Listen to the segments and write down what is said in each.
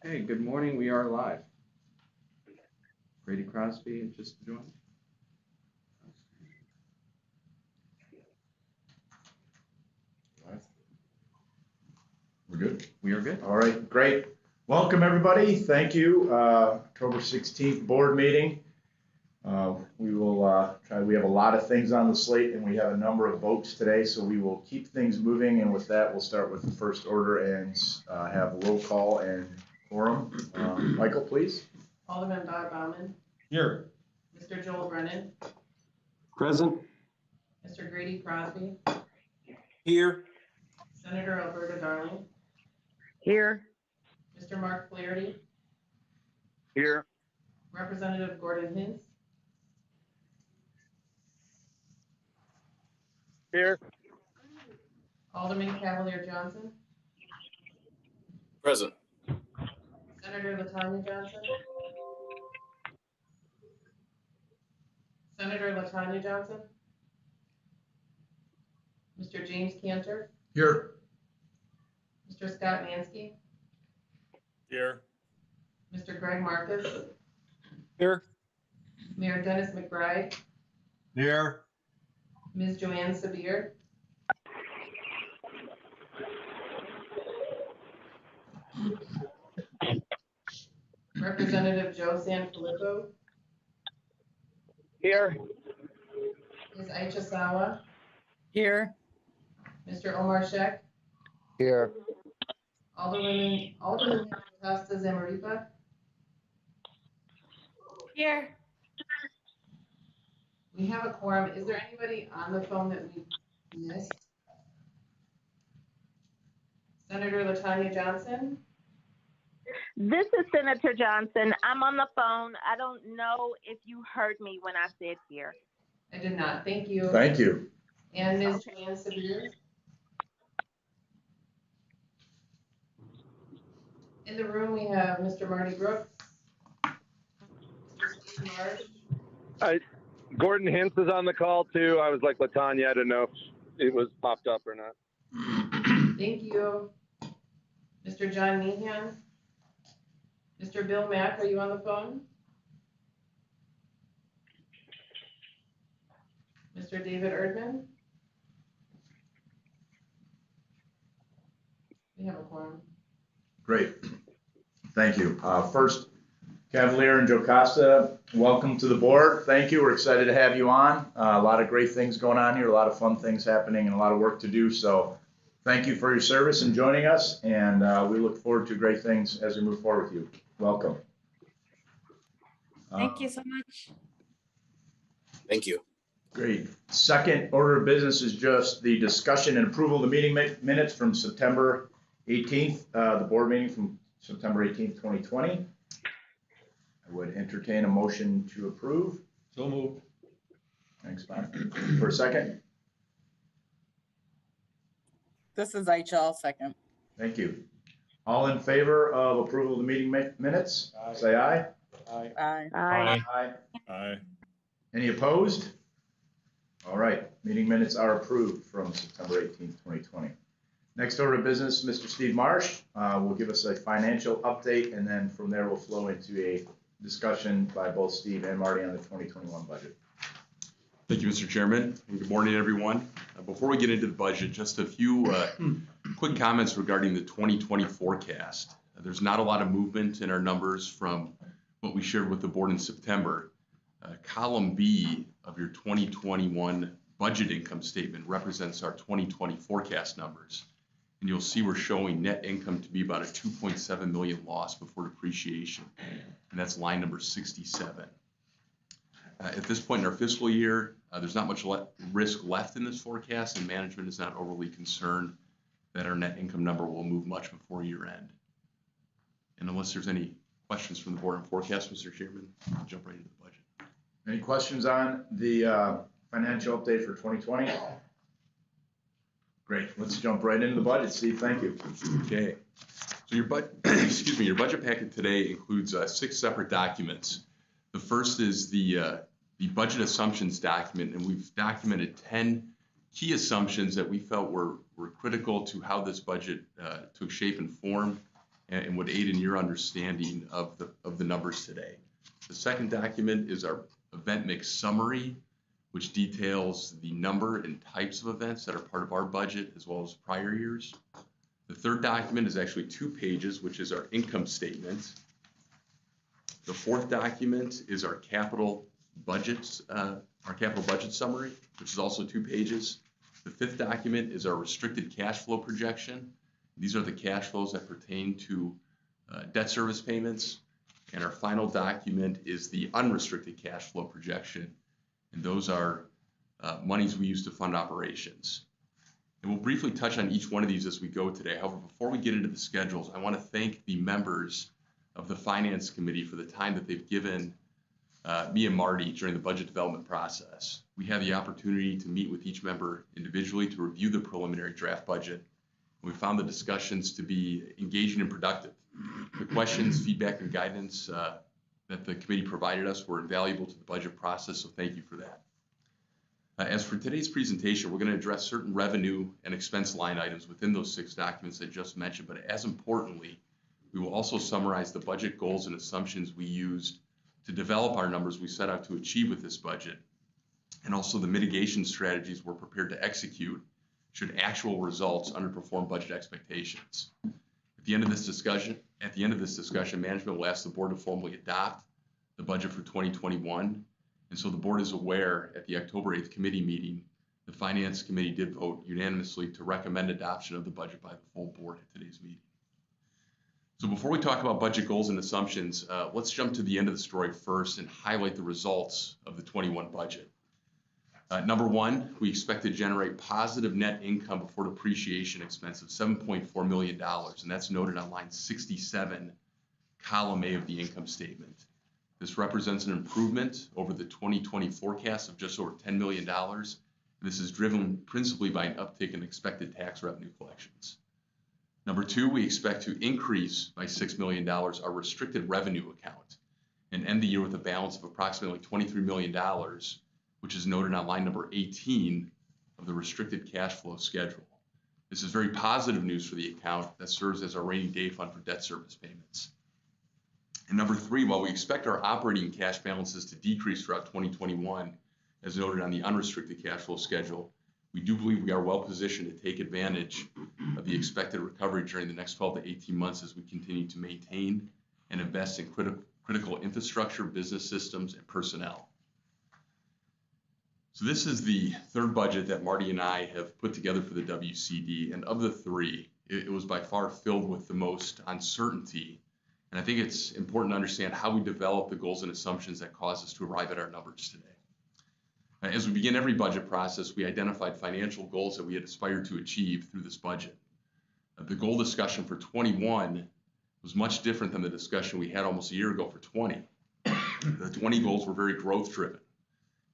Okay, good morning. We are live. Grady Crosby just joined. We're good? We are good. All right, great. Welcome, everybody. Thank you. October 16th board meeting. We have a lot of things on the slate and we have a number of votes today, so we will keep things moving. And with that, we'll start with the first order and have a roll call and quorum. Michael, please. Alderman Bob Bauman. Here. Mr. Joel Brennan. Present. Mr. Grady Crosby. Here. Senator Alberta Darling. Here. Mr. Mark Flaherty. Here. Representative Gordon Hintz. Here. Alderman Cavalier Johnson. Present. Senator LaTanya Johnson. Senator LaTanya Johnson. Mr. James Cantor. Here. Mr. Scott Mansky. Here. Mr. Greg Marcus. Here. Mayor Dennis McBride. Here. Ms. Joanne Sabir. Representative Joe Sanfilippo. Here. Ms. Aisha Sawa. Here. Mr. Omar Sheikh. Here. Alderman Costa Zamaripa. Here. We have a quorum. Is there anybody on the phone that we missed? Senator LaTanya Johnson. This is Senator Johnson. I'm on the phone. I don't know if you heard me when I said here. I did not. Thank you. Thank you. And Ms. Joanne Sabir. In the room, we have Mr. Marty Brooks. Mr. Steve Marsh. Gordon Hintz is on the call too. I was like LaTanya, I don't know if it was popped up or not. Thank you. Mr. John Meehan. Mr. Bill Mack, are you on the phone? Mr. David Erdman. We have a quorum. Great. Thank you. First, Cavalier and Jocasta, welcome to the board. Thank you. We're excited to have you on. A lot of great things going on here, a lot of fun things happening, and a lot of work to do. So thank you for your service and joining us, and we look forward to great things as we move forward with you. Welcome. Thank you so much. Thank you. Great. Second order of business is just the discussion and approval of the meeting minutes from September 18th, the board meeting from September 18th, 2020. I would entertain a motion to approve. So moved. Thanks, Bob. For a second. This is Aisha, second. Thank you. All in favor of approval of the meeting minutes? Aye. Say aye. Aye. Aye. Aye. Aye. Any opposed? All right, meeting minutes are approved from September 18th, 2020. Next order of business, Mr. Steve Marsh will give us a financial update, and then from there we'll flow into a discussion by both Steve and Marty on the 2021 budget. Thank you, Mr. Chairman, and good morning, everyone. Before we get into the budget, just a few quick comments regarding the 2020 forecast. There's not a lot of movement in our numbers from what we shared with the board in September. Column B of your 2021 budget income statement represents our 2020 forecast numbers. And you'll see we're showing net income to be about a 2.7 million loss before depreciation. And that's line number 67. At this point in our fiscal year, there's not much risk left in this forecast, and management is not overly concerned that our net income number will move much before year end. And unless there's any questions from the board on forecast, Mr. Chairman, I'll jump right into the budget. Any questions on the financial update for 2020? Great, let's jump right into the budget. Steve, thank you. Okay, so your your budget packet today includes 6 separate documents. The first is the budget assumptions document, and we've documented 10 key assumptions that we felt were critical to how this budget took shape and form. and would aid in your understanding of the numbers today. The second document is our event mix summary, which details the number and types of events that are part of our budget as well as prior years. The third document is actually 2 pages, which is our income statement. The fourth document is our capital budget summary, which is also 2 pages. The fifth document is our restricted cash flow projection. These are the cash flows that pertain to debt service payments. And our final document is the unrestricted cash flow projection. And those are monies we use to fund operations. And we'll briefly touch on each one of these as we go today. However, before we get into the schedules, I want to thank the members of the Finance Committee for the time that they've given me and Marty during the budget development process. We had the opportunity to meet with each member individually to review the preliminary draft budget. We found the discussions to be engaging and productive. The questions, feedback, and guidance that the committee provided us were invaluable to the budget process, so thank you for that. As for today's presentation, we're going to address certain revenue and expense line items within those 6 documents I just mentioned, but as importantly, we will also summarize the budget goals and assumptions we used to develop our numbers we set out to achieve with this budget, and also the mitigation strategies we're prepared to execute should actual results underperform budget expectations. At the end of this discussion, management will ask the board to formally adopt the budget for 2021. And so the board is aware at the October 8th committee meeting, the Finance Committee did vote unanimously to recommend adoption of the budget by the full board at today's meeting. So before we talk about budget goals and assumptions, let's jump to the end of the story first and highlight the results of the 21 budget. Number 1, we expect to generate positive net income before depreciation expense of $7.4 million, and that's noted on line 67, column A of the income statement. This represents an improvement over the 2020 forecast of just over $10 million. This is driven principally by an uptick in expected tax revenue collections. Number 2, we expect to increase by $6 million our restricted revenue account and end the year with a balance of approximately $23 million, which is noted on line number 18 of the restricted cash flow schedule. This is very positive news for the account that serves as our rainy day fund for debt service payments. And number 3, while we expect our operating cash balances to decrease throughout 2021, as noted on the unrestricted cash flow schedule, we do believe we are well positioned to take advantage of the expected recovery during the next 12 to 18 months as we continue to maintain and invest in critical infrastructure, business systems, and personnel. So this is the third budget that Marty and I have put together for the WCD, and of the 3, it was by far filled with the most uncertainty. And I think it's important to understand how we develop the goals and assumptions that cause us to arrive at our numbers today. As we begin every budget process, we identified financial goals that we had aspired to achieve through this budget. The goal discussion for 21 was much different than the discussion we had almost a year ago for 20. The 20 goals were very growth driven.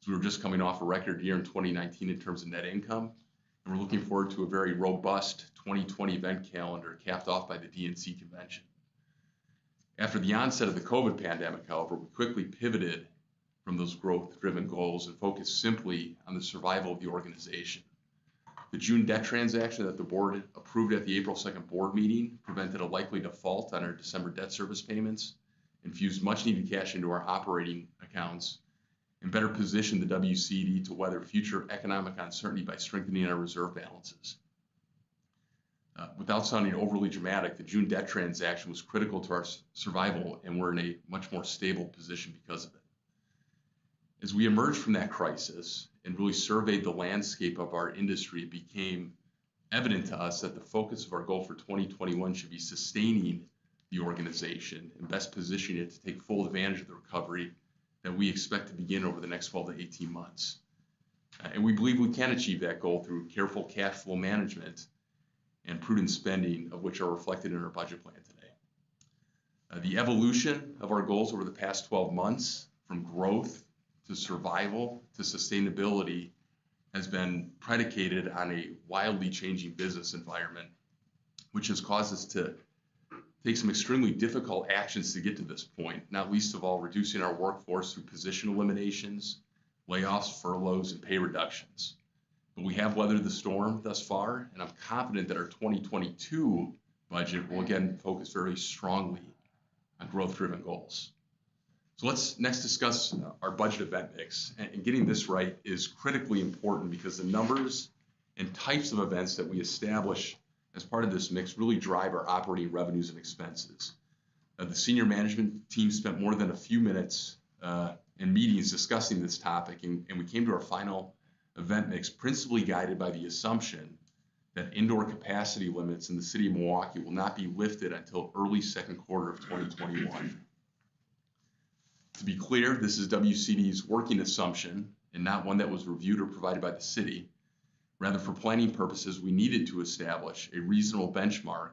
So we were just coming off a record year in 2019 in terms of net income, and we're looking forward to a very robust 2020 event calendar capped off by the DNC convention. After the onset of the COVID pandemic, however, we quickly pivoted from those growth-driven goals and focused simply on the survival of the organization. The June debt transaction that the board approved at the April 2nd board meeting prevented a likely default on our December debt service payments, infused much-needed cash into our operating accounts, and better positioned the WCD to weather future economic uncertainty by strengthening our reserve balances. Without sounding overly dramatic, the June debt transaction was critical to our survival, and we're in a much more stable position because of it. As we emerged from that crisis and really surveyed the landscape of our industry, it became evident to us that the focus of our goal for 2021 should be sustaining the organization and best positioning it to take full advantage of the recovery that we expect to begin over the next 12 to 18 months. And we believe we can achieve that goal through careful cash flow management and prudent spending, of which are reflected in our budget plan today. The evolution of our goals over the past 12 months, from growth to survival to sustainability, has been predicated on a wildly changing business environment, which has caused us to take some extremely difficult actions to get to this point, not least of all reducing our workforce through position eliminations, layoffs, furloughs, and pay reductions. But we have weathered the storm thus far, and I'm confident that our 2022 budget will again focus very strongly on growth-driven goals. So let's next discuss our budget event mix. And getting this right is critically important because the numbers and types of events that we establish as part of this mix really drive our operating revenues and expenses. The senior management team spent more than a few minutes in meetings discussing this topic, and we came to our final event mix principally guided by the assumption that indoor capacity limits in the city of Milwaukee will not be lifted until early second quarter of 2021. To be clear, this is WCD's working assumption and not one that was reviewed or provided by the city. Rather, for planning purposes, we needed to establish a reasonable benchmark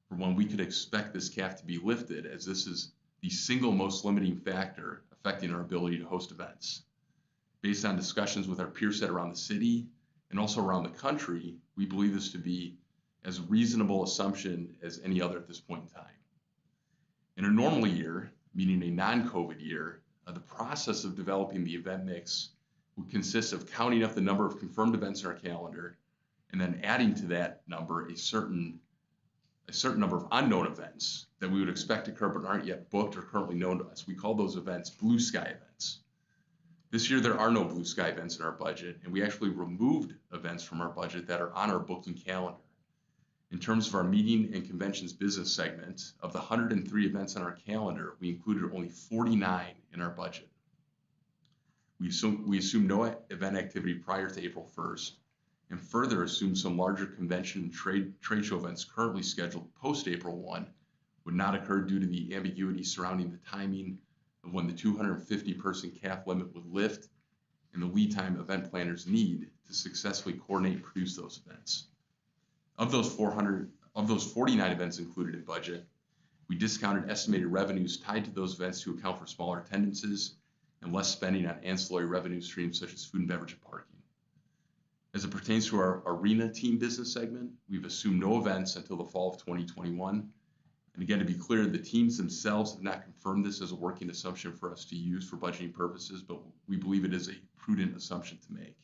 for when we could expect this cap to be lifted, as this is the single most limiting factor affecting our ability to host events. Based on discussions with our peer set around the city and also around the country, we believe this to be as reasonable assumption as any other at this point in time. In a normal year, meaning a non-COVID year, the process of developing the event mix would consist of counting up the number of confirmed events in our calendar and then adding to that number a certain number of unknown events that we would expect to occur but aren't yet booked or currently known to us. We call those events blue sky events. This year, there are no blue sky events in our budget, and we actually removed events from our budget that are on our booking calendar. In terms of our meeting and conventions business segment, of the 103 events on our calendar, we included only 49 in our budget. We assume no event activity prior to April 1st, and further assume some larger convention and trade show events currently scheduled post April 1 would not occur due to the ambiguity surrounding the timing of when the 250-person cap limit would lift and the lead time event planners need to successfully coordinate and produce those events. Of those 49 events included in budget, we discounted estimated revenues tied to those events to account for smaller attendances and less spending on ancillary revenue streams such as food and beverage and parking. As it pertains to our arena team business segment, we've assumed no events until the fall of 2021. And again, to be clear, the teams themselves have not confirmed this as a working assumption for us to use for budgeting purposes, but we believe it is a prudent assumption to make.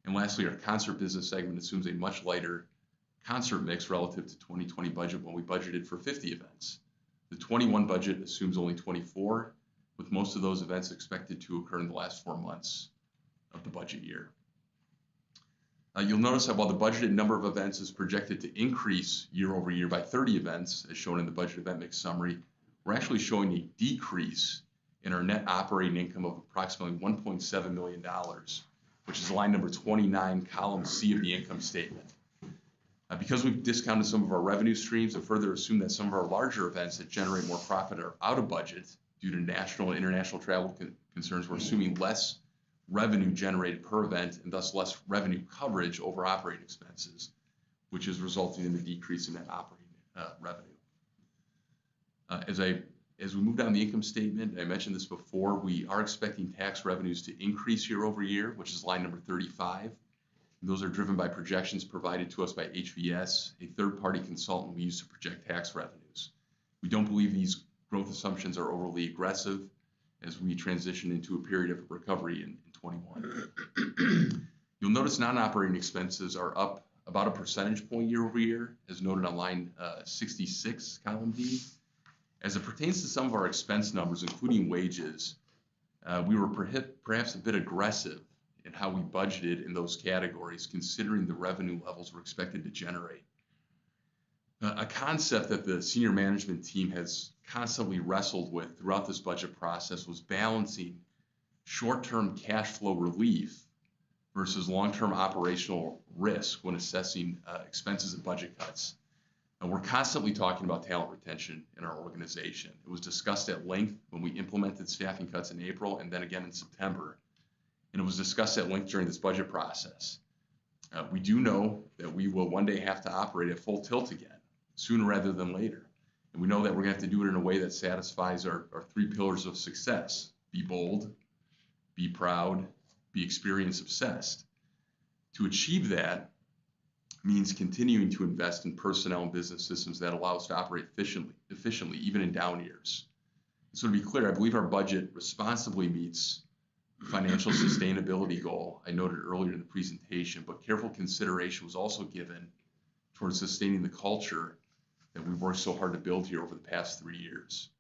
And lastly, our concert business segment assumes a much lighter concert mix relative to 2020 budget when we budgeted for 50 events. The 21 budget assumes only 24, with most of those events expected to occur in the last 4 months of the budget year. You'll notice that while the budgeted number of events is projected to increase year over year by 30 events, as shown in the budget event mix summary, we're actually showing a decrease in our net operating income of approximately $1.7 million, which is line number 29, column C of the income statement. Because we've discounted some of our revenue streams and further assume that some of our larger events that generate more profit are out of budget due to national and international travel concerns, we're assuming less revenue generated per event and thus less revenue coverage over operating expenses, which is resulting in the decrease in net operating revenue. As we move down the income statement, I mentioned this before, we are expecting tax revenues to increase year over year, which is line number 35. And those are driven by projections provided to us by HVS, a third-party consultant we use to project tax revenues. We don't believe these growth assumptions are overly aggressive as we transition into a period of recovery in 21. You'll notice non-operating expenses are up about a percentage point year over year, as noted on line 66, column D. As it pertains to some of our expense numbers, including wages, we were perhaps a bit aggressive in how we budgeted in those categories, considering the revenue levels we're expected to generate. A concept that the senior management team has constantly wrestled with throughout this budget process was balancing short-term cash flow relief versus long-term operational risk when assessing expenses and budget cuts. And we're constantly talking about talent retention in our organization. It was discussed at length when we implemented staffing cuts in April and then again in September. And it was discussed at length during this budget process. We do know that we will one day have to operate at full tilt again, sooner rather than later. And we know that we're going to have to do it in a way that satisfies our 3 pillars of success: be bold, be proud, be experience obsessed. To achieve that means continuing to invest in personnel and business systems that allow us to operate efficiently even in down years. So to be clear, I believe our budget responsibly meets the financial sustainability goal I noted earlier in the presentation, but careful consideration was also given towards sustaining the culture that we've worked so hard to build here over the past 3 years.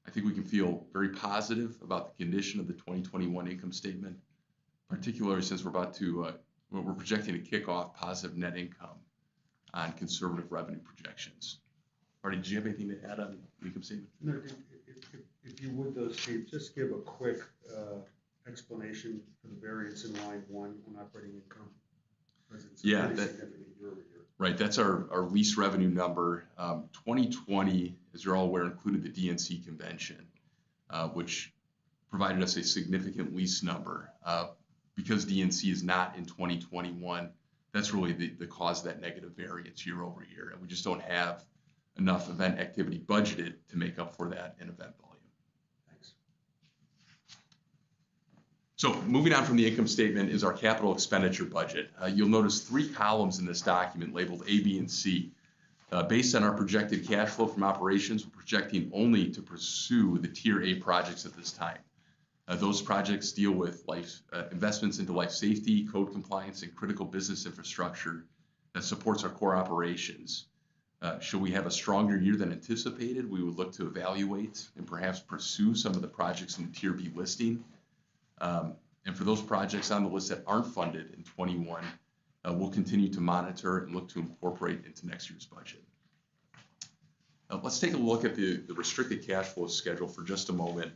I think we can feel very positive about the condition of the 2021 income statement, particularly since we're projecting to kick off positive net income on conservative revenue projections. Marty, did you have anything to add on the income statement? No, if you would, though, Steve, just give a quick explanation for the variance in line 1 on operating income. Because it's Yeah, pretty that- significant year over year. Right, that's our lease revenue number. 2020, as you're all aware, included the DNC convention, which provided us a significant lease number. Because DNC is not in 2021, that's really the cause of that negative variance year over year. And we just don't have enough event activity budgeted to make up for that in event volume. Thanks. So moving on from the income statement is our capital expenditure budget. You'll notice 3 columns in this document labeled A, B, and C. Based on our projected cash flow from operations, we're projecting only to pursue the Tier A projects at this time. Those projects deal with investments into life safety, code compliance, and critical business infrastructure that supports our core operations. Should we have a stronger year than anticipated, we would look to evaluate and perhaps pursue some of the projects in the Tier B listing. And for those projects on the list that aren't funded in 21, we'll continue to monitor and look to incorporate into next year's budget. Let's take a look at the restricted cash flow schedule for just a moment.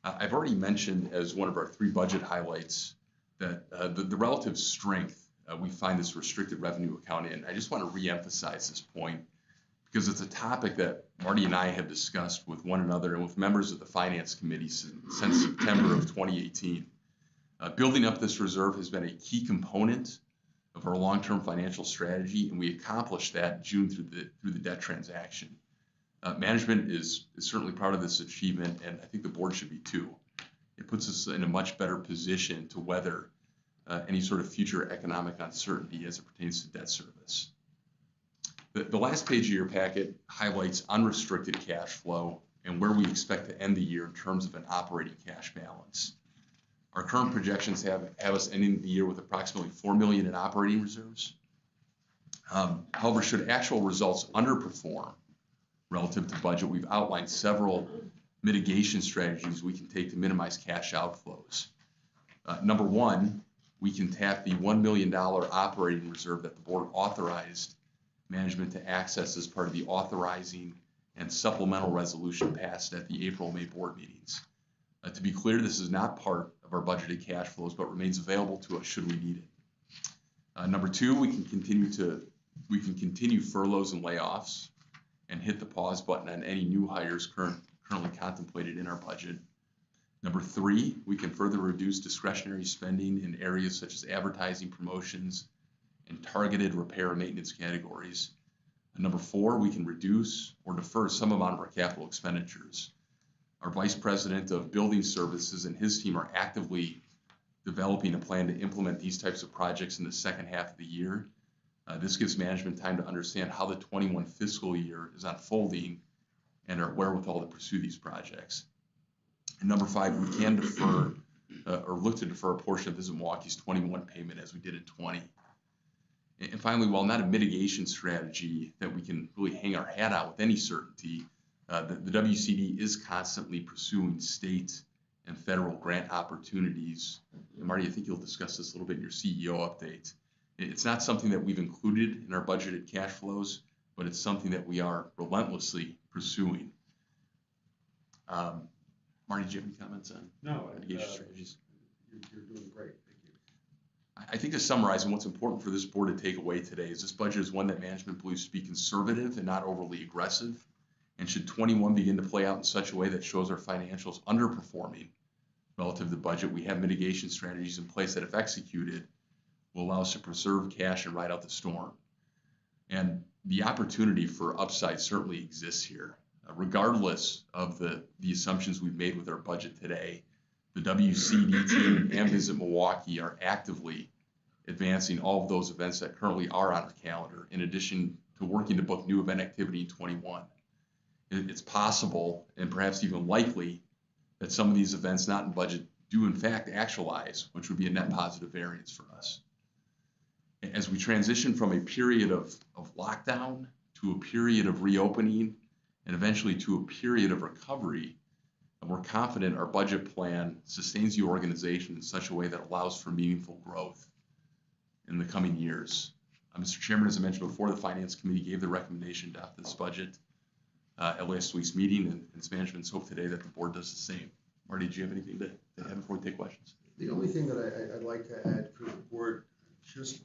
I've already mentioned as one of our 3 budget highlights that the relative strength we find this restricted revenue account in. I just want to reemphasize this point because it's a topic that Marty and I have discussed with one another and with members of the Finance Committee since September of 2018. Building up this reserve has been a key component of our long-term financial strategy, and we accomplished that in June through the debt transaction. Management is certainly proud of this achievement, and I think the board should be too. It puts us in a much better position to weather any sort of future economic uncertainty as it pertains to debt service. The last page of your packet highlights unrestricted cash flow and where we expect to end the year in terms of an operating cash balance. Our current projections have us ending the year with approximately $4 million in operating reserves. However, should actual results underperform relative to budget, we've outlined several mitigation strategies we can take to minimize cash outflows. Number 1, we can tap the $1 million operating reserve that the board authorized management to access as part of the authorizing and supplemental resolution passed at the April-May board meetings. To be clear, this is not part of our budgeted cash flows, but remains available to us should we need it. Number 2, we can continue furloughs and layoffs and hit the pause button on any new hires currently contemplated in our budget. Number 3, we can further reduce discretionary spending in areas such as advertising, promotions, and targeted repair and maintenance categories. And number 4, we can reduce or defer some amount of our capital expenditures. Our Vice President of Building Services and his team are actively developing a plan to implement these types of projects in the second half of the year. This gives management time to understand how the 21 fiscal year is unfolding and our wherewithal to pursue these projects. And number 5, we can defer or look to defer a portion of Visit Milwaukee's 21 payment as we did in 20. And finally, while not a mitigation strategy that we can really hang our hat on with any certainty, the WCD is constantly pursuing state and federal grant opportunities. And Marty, I think you'll discuss this a little bit in your CEO update. It's not something that we've included in our budgeted cash flows, but it's something that we are relentlessly pursuing. Marty, do you have any comments on mitigation strategies? You're doing great. Thank you. I think to summarize, and what's important for this board to take away today is this budget is one that management believes to be conservative and not overly aggressive. And should 21 begin to play out in such a way that shows our financials underperforming relative to budget, we have mitigation strategies in place that, if executed, will allow us to preserve cash and ride out the storm. And the opportunity for upside certainly exists here. Regardless of the assumptions we've made with our budget today, the WCD team and Visit Milwaukee are actively advancing all of those events that currently are on our calendar, in addition to working to book new event activity in 21. It's possible, and perhaps even likely, that some of these events not in budget do in fact actualize, which would be a net positive variance for us. As we transition from a period of lockdown to a period of reopening and eventually to a period of recovery, and we're confident our budget plan sustains the organization in such a way that allows for meaningful growth in the coming years. Mr. Chairman, as I mentioned before, the Finance Committee gave the recommendation to adopt this budget at last week's meeting, and it's management's hope today that the board does the same. Marty, do you have anything to add before we take questions? The only thing that I'd like to add for the board, just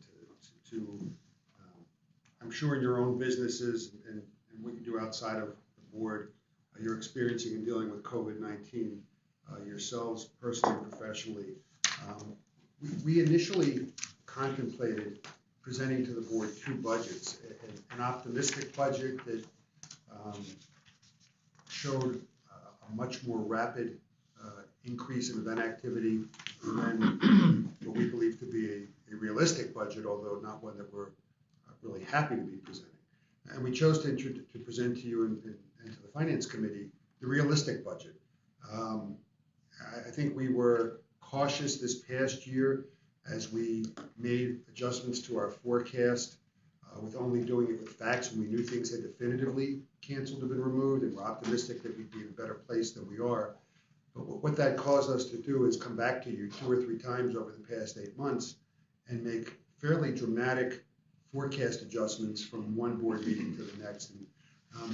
I'm sure in your own businesses and what you do outside of the board, you're experiencing and dealing with COVID-19 yourselves personally and professionally. We initially contemplated presenting to the board two budgets, an optimistic budget that showed a much more rapid increase in event activity, and then what we believe to be a realistic budget, although not one that we're really happy to be presenting. And we chose to present to you and to the Finance Committee the realistic budget. I think we were cautious this past year as we made adjustments to our forecast with only doing it with facts when we knew things had definitively canceled or been removed, and we're optimistic that we'd be in a better place than we are. But what that caused us to do is come back to you 2 or 3 times over the past 8 months and make fairly dramatic forecast adjustments from one board meeting to the next. And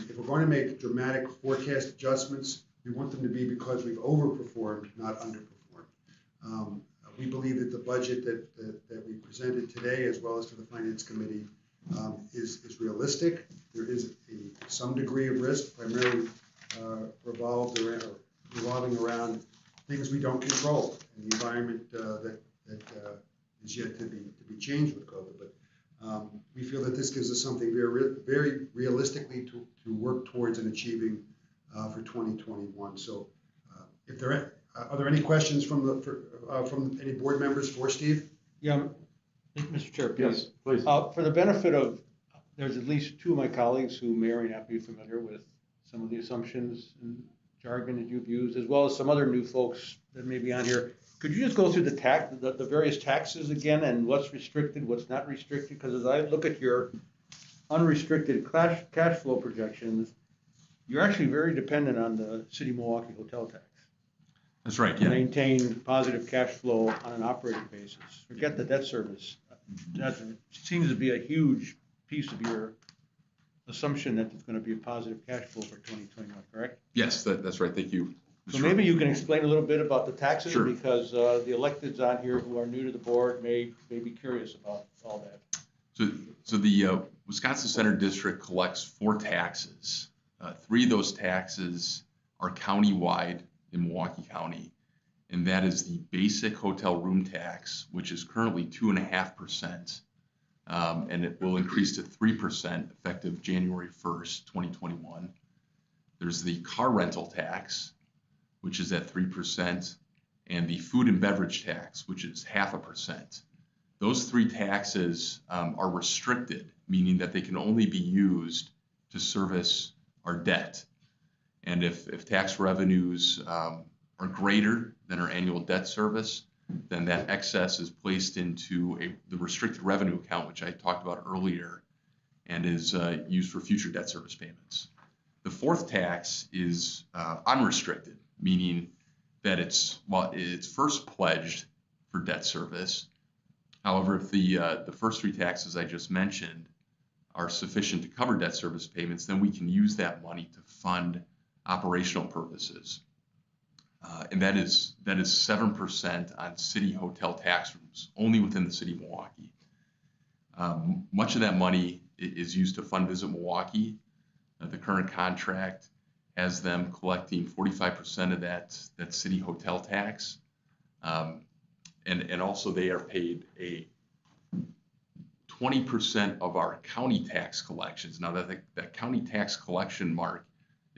if we're going to make dramatic forecast adjustments, we want them to be because we've overperformed, not underperformed. We believe that the budget that we presented today, as well as to the Finance Committee, is realistic. There is some degree of risk, primarily revolving around things we don't control and the environment that is yet to be changed with COVID. But we feel that this gives us something very realistically to work towards and achieving for 2021. So, if there are there any questions from any board members for Steve? Yeah, Mr. Chair. Yes, please. For the benefit of, there's at least 2 of my colleagues who may or may not be familiar with some of the assumptions and jargon that you've used, as well as some other new folks that may be on here. Could you just go through the various taxes again and what's restricted, what's not restricted? Because as I look at your unrestricted cash flow projections, you're actually very dependent on the City of Milwaukee hotel tax. That's right, To yeah. maintain positive cash flow on an operating basis. Forget the debt service. That seems to be a huge piece of your assumption that it's going to be a positive cash flow for 2021, correct? Yes, that's right. Thank you. So maybe you can explain a little bit about the taxes, Sure. because the electeds on here who are new to the board may be curious about all that. So the Wisconsin Center District collects 4 taxes. 3 of those taxes are countywide in Milwaukee County, and that is the basic hotel room tax, which is currently 2.5%, and it will increase to 3% effective January 1st, 2021. There's the car rental tax, which is at 3%, and the food and beverage tax, which is 0.5%. Those 3 taxes are restricted, meaning that they can only be used to service our debt. And if tax revenues are greater than our annual debt service, then that excess is placed into the restricted revenue account, which I talked about earlier, and is used for future debt service payments. The 4th tax is unrestricted, meaning that it's first pledged for debt service. However, if the first 3 taxes I just mentioned are sufficient to cover debt service payments, then we can use that money to fund operational purposes. And that is 7% on city hotel tax rooms, only within the city of Milwaukee. Much of that money is used to fund Visit Milwaukee. The current contract has them collecting 45% of that city hotel tax. And also they are paid a 20% of our county tax collections. Now that county tax collection mark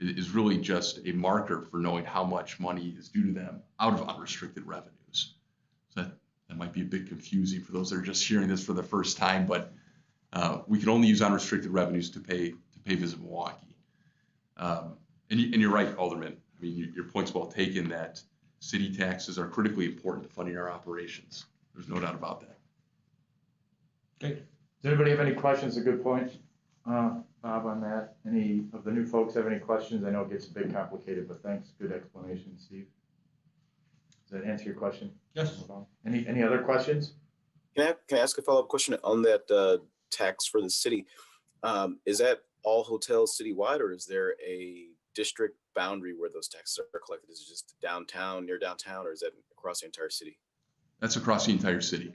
is really just a marker for knowing how much money is due to them out of unrestricted revenues. So that might be a bit confusing for those that are just hearing this for the first time, but we can only use unrestricted revenues to pay Visit Milwaukee. And you're right, Alderman. I mean, your point's well taken that city taxes are critically important to funding our operations. There's no doubt about that. Okay. Does anybody have any questions or good points? Bob, on that? Any of the new folks have any questions? I know it gets a bit complicated, but thanks. Good explanation, Steve. Does that answer your question? Yes. Any other questions? Can I ask a follow-up question on that tax for the city? Is that all hotels citywide, or is there a district boundary where those taxes are collected? Is it just downtown, near downtown, or is that across the entire city? That's across the entire city.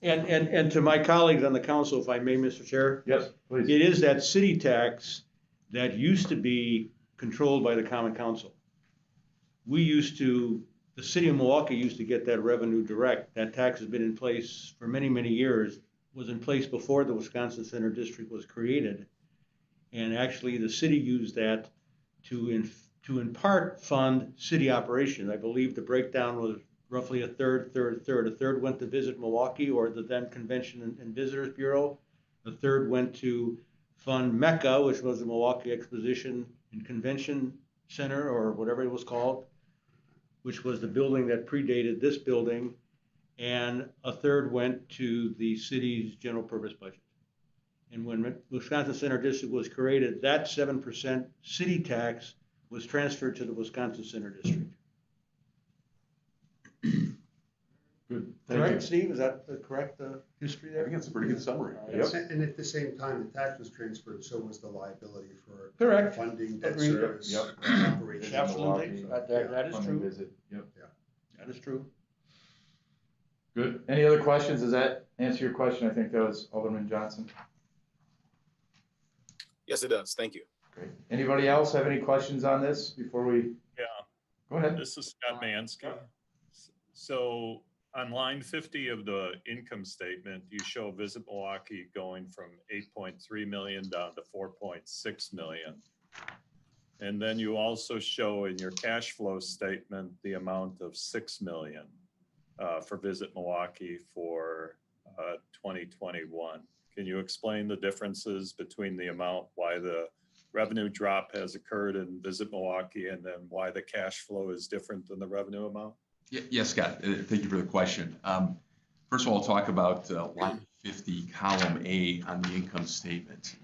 And to my colleagues on the council, if I may, Mr. Chair, Yes, please. it is that city tax that used to be controlled by the common council. The city of Milwaukee used to get that revenue direct. That tax has been in place for many, many years, was in place before the Wisconsin Center District was created. And actually, the city used that to in part fund city operations. I believe the breakdown was roughly a third. A third went to Visit Milwaukee, or the then Convention and Visitors Bureau. A third went to fund Mecca, which was the Milwaukee Exposition and Convention Center, or whatever it was called, which was the building that predated this building. And a third went to the city's general purpose budget. And when Wisconsin Center District was created, that 7% city tax was transferred to the Wisconsin Center District. Good. Correct, Steve? Is that the correct history I there? think that's a pretty good summary. Yep. And at the same time, the tax was transferred, so was the liability for Correct. funding, debt Agreed. service, Yep. operations. Absolutely. That is Fund and true. visit. Yep. That is true. Good. Any other questions? Does that answer your question? I think that was Alderman Johnson. Yes, it does. Thank you. Great. Anybody else have any questions on this before we? Yeah. Go ahead. This is Scott Mansky. So on line 50 of the income statement, you show Visit Milwaukee going from 8.3 million down to 4.6 million. And then you also show in your cash flow statement the amount of 6 million for Visit Milwaukee for 2021. Can you explain the differences between the amount, why the revenue drop has occurred in Visit Milwaukee, and then why the cash flow is different than the revenue amount? Yes, Scott, thank you for the question. First of all, I'll talk about line 50, column A on the income statement.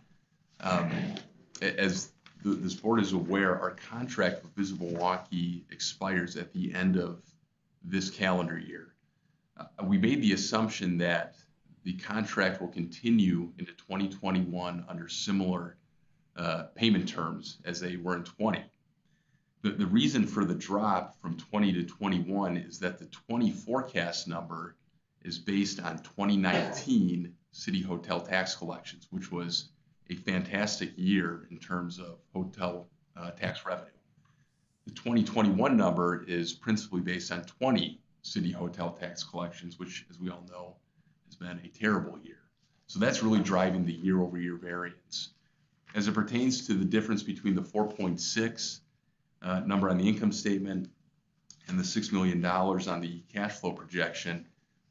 As this board is aware, our contract with Visit Milwaukee expires at the end of this calendar year. We made the assumption that the contract will continue into 2021 under similar payment terms as they were in 20. The reason for the drop from 20 to 21 is that the 20 forecast number is based on 2019 city hotel tax collections, which was a fantastic year in terms of hotel tax revenue. The 2021 number is principally based on 20 city hotel tax collections, which, as we all know, has been a terrible year. So that's really driving the year-over-year variance. As it pertains to the difference between the 4.6 number on the income statement and the $6 million on the cash flow projection,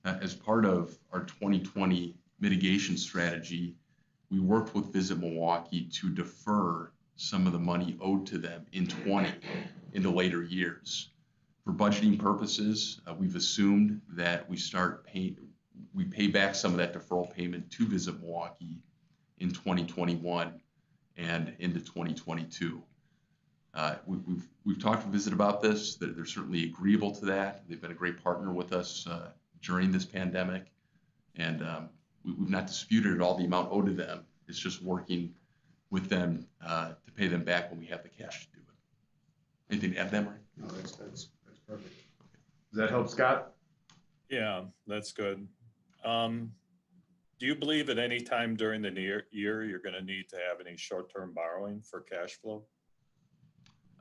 as part of our 2020 mitigation strategy, we worked with Visit Milwaukee to defer some of the money owed to them in 20 into later years. For budgeting purposes, we've assumed that we pay back some of that deferral payment to Visit Milwaukee in 2021 and into 2022. We've talked to Visit about this. They're certainly agreeable to that. They've been a great partner with us during this pandemic, and we've not disputed at all the amount owed to them. It's just working with them to pay them back when we have the cash to do it. Anything to add to that, Mike? No, that's perfect. Does that help, Scott? Yeah, that's good. Do you believe at any time during the year you're going to need to have any short-term borrowing for cash flow?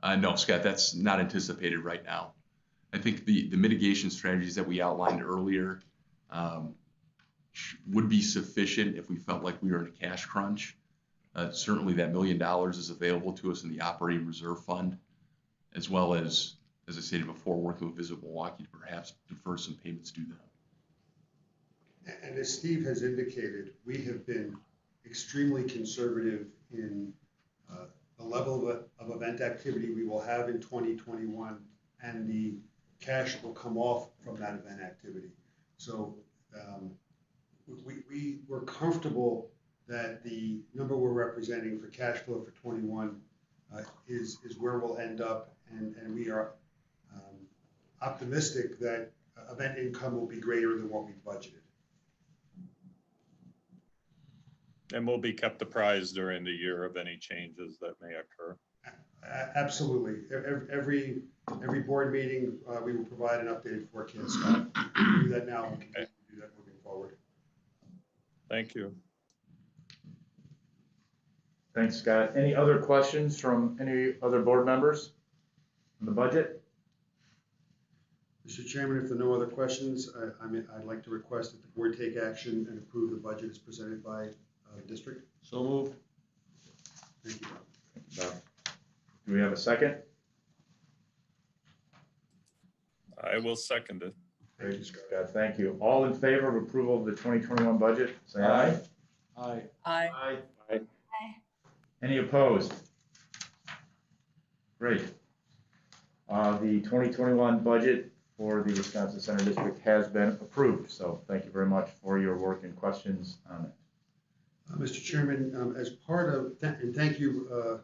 No, Scott, that's not anticipated right now. I think the mitigation strategies that we outlined earlier would be sufficient if we felt like we were in a cash crunch. Certainly that $1 million is available to us in the operating reserve fund, as well as I stated before, working with Visit Milwaukee to perhaps defer some payments to them. And as Steve has indicated, we have been extremely conservative in the level of event activity we will have in 2021 and the cash that will come off from that event activity. So we're comfortable that the number we're representing for cash flow for 21 is where we'll end up, and we are optimistic that event income will be greater than what we budgeted. And we'll be kept apprised during the year of any changes that may occur. Absolutely. Every board meeting, we will provide an updated forecast, Scott. We'll do that now, and we'll continue to do that moving forward. Thank you. Thanks, Scott. Any other questions from any other board members on the budget? Mr. Chairman, if there are no other questions, I'd like to request that the board take action and approve the budget as presented by the district. So moved. Thank you. Thank you, Bob. Do we have a second? I will second it. Thank you, Scott. Scott, thank you. All in favor of approval of the 2021 budget, say aye. Aye. Aye. Any opposed? Great. The 2021 budget for the Wisconsin Center District has been approved, so thank you very much for your work and questions on it. Mr. Chairman, as part of, and thank you,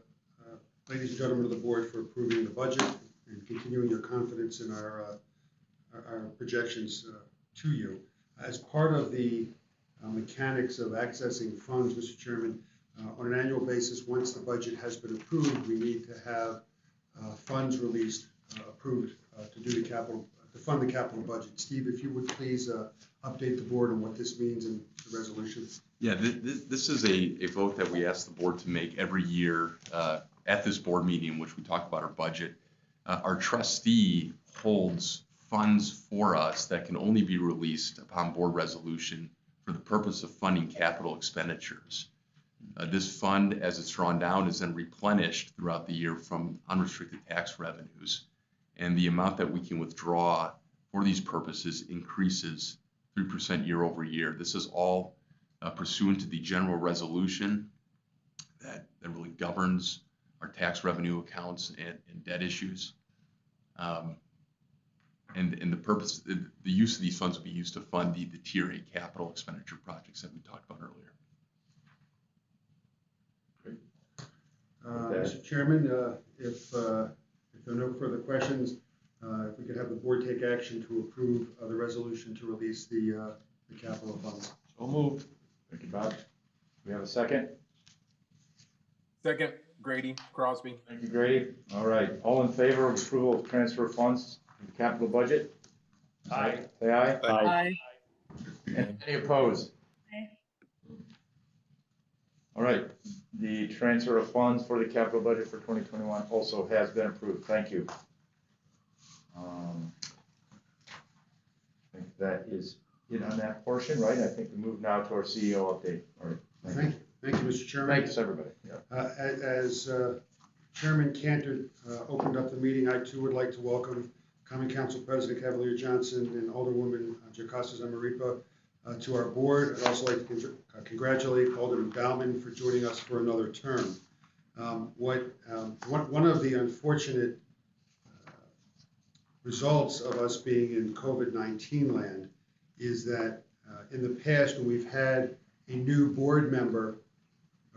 ladies and gentlemen of the board, for approving the budget and continuing your confidence in our projections to you. As part of the mechanics of accessing funds, Mr. Chairman, on an annual basis, once the budget has been approved, we need to have funds released, approved to do the capital, to fund the capital budget. Steve, if you would please update the board on what this means in the resolution. Yeah, this is a vote that we ask the board to make every year at this board meeting in which we talk about our budget. Our trustee holds funds for us that can only be released upon board resolution for the purpose of funding capital expenditures. This fund, as it's drawn down, is then replenished throughout the year from unrestricted tax revenues. And the amount that we can withdraw for these purposes increases 3% year over year. This is all pursuant to the general resolution that really governs our tax revenue accounts and debt issues. And the purpose, the use of these funds will be used to fund the Tier A capital expenditure projects that we talked about earlier. Mr. Chairman, if there are no further questions, if we could have the board take action to approve the resolution to release the capital funds. So moved. Thank you, Bob. Do we have a second? Second, Grady Crosby. Thank you, Grady. All right. All in favor of approval of transfer of funds to the capital budget? Aye. Say aye. Aye. Any opposed? Aye. All right. The transfer of funds for the capital budget for 2021 also has been approved. Thank you. I think that is it on that portion, right? I think we move now to our CEO update. All right. Thank you, Mr. Chairman. Thanks, everybody. Yeah. As Chairman Cantor opened up the meeting, I too would like to welcome Common Council President Cavalier Johnson and Alderwoman Jocasta Zamarripa to our board. I'd also like to congratulate Alderman Bauman for joining us for another term. One of the unfortunate results of us being in COVID-19 land is that in the past, when we've had a new board member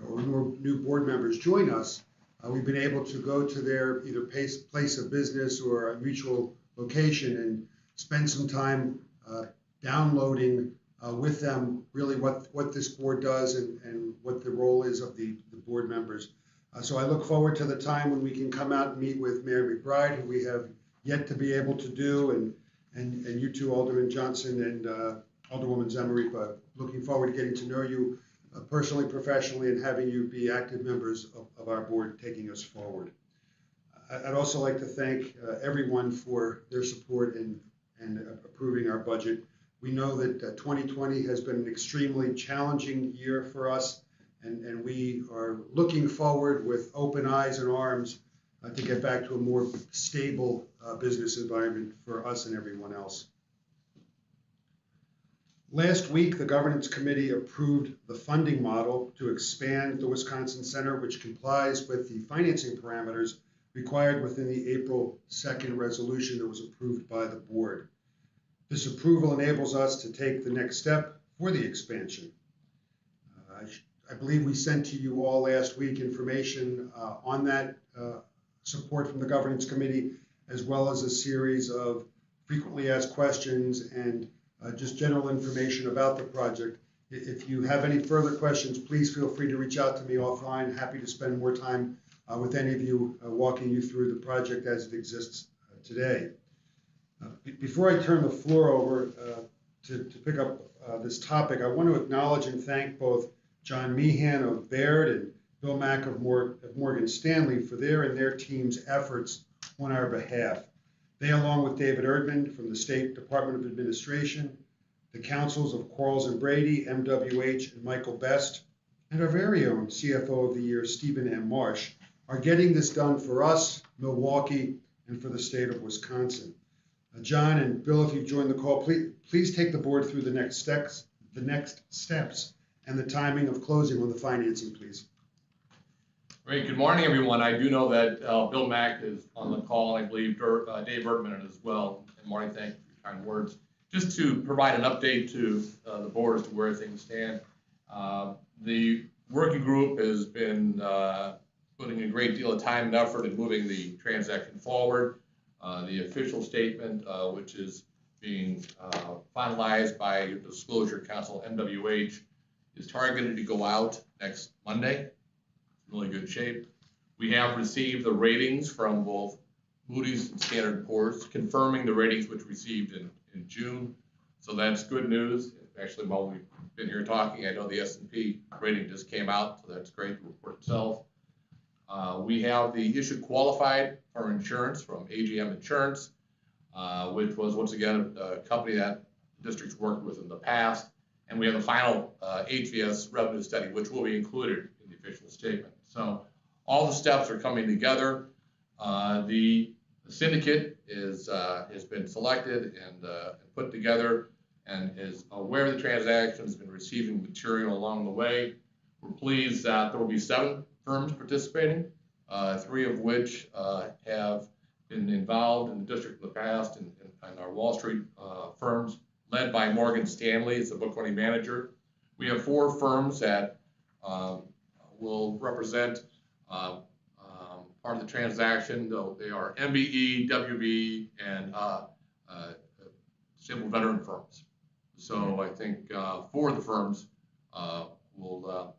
or new board members join us, we've been able to go to their either place of business or a mutual location and spend some time downloading with them really what this board does and what the role is of the board members. So I look forward to the time when we can come out and meet with Mayor McBride, who we have yet to be able to do, and you two, Alderman Johnson and Alderwoman Zamarripa. Looking forward to getting to know you personally, professionally, and having you be active members of our board, taking us forward. I'd also like to thank everyone for their support in approving our budget. We know that 2020 has been an extremely challenging year for us, and we are looking forward with open eyes and arms to get back to a more stable business environment for us and everyone else. Last week, the Governance Committee approved the funding model to expand the Wisconsin Center, which complies with the financing parameters required within the April 2nd resolution that was approved by the board. This approval enables us to take the next step for the expansion. I believe we sent to you all last week information on that support from the governance committee, as well as a series of frequently asked questions and just general information about the project. If you have any further questions, please feel free to reach out to me offline. Happy to spend more time with any of you walking you through the project as it exists today. Before I turn the floor over to pick up this topic, I want to acknowledge and thank both John Meehan of Baird and Bill Mack of Morgan Stanley for their and their team's efforts on our behalf. They, along with David Erdman from the State Department of Administration, the councils of Quarles and Brady, MWH, and Michael Best, and our very own CFO of the Year, Stephen M. Marsh, are getting this done for us, Milwaukee, and for the state of Wisconsin. John and Bill, if you join the call, please take the board through the next steps, and the timing of closing on the financing, please. Great. Good morning, everyone. I do know that Bill Mack is on the call, and I believe Dave Erdman as well. Good morning. Thank you for your kind words. Just to provide an update to the board as to where things stand. The working group has been putting a great deal of time and effort in moving the transaction forward. The official statement, which is being finalized by Disclosure Council, MWH, is targeted to go out next Monday. Really good shape. We have received the ratings from both Moody's and Standard & Poor's, confirming the ratings which we received in June. So that's good news. Actually, while we've been here talking, I know the S&P rating just came out, so that's great, the report itself. We have the issue qualified for insurance from AGM Insurance, which was once again a company that the district's worked with in the past. And we have the final HVS revenue study, which will be included in the official statement. So all the steps are coming together. The syndicate has been selected and put together and is aware of the transaction, has been receiving material along the way. We're pleased that there will be 7 firms participating, 3 of which have been involved in the district in the past and our Wall Street firms led by Morgan Stanley as the book running manager. We have 4 firms that will represent part of the transaction, though they are MBE, WB, and Simple Veteran firms. So I think 4 of the firms will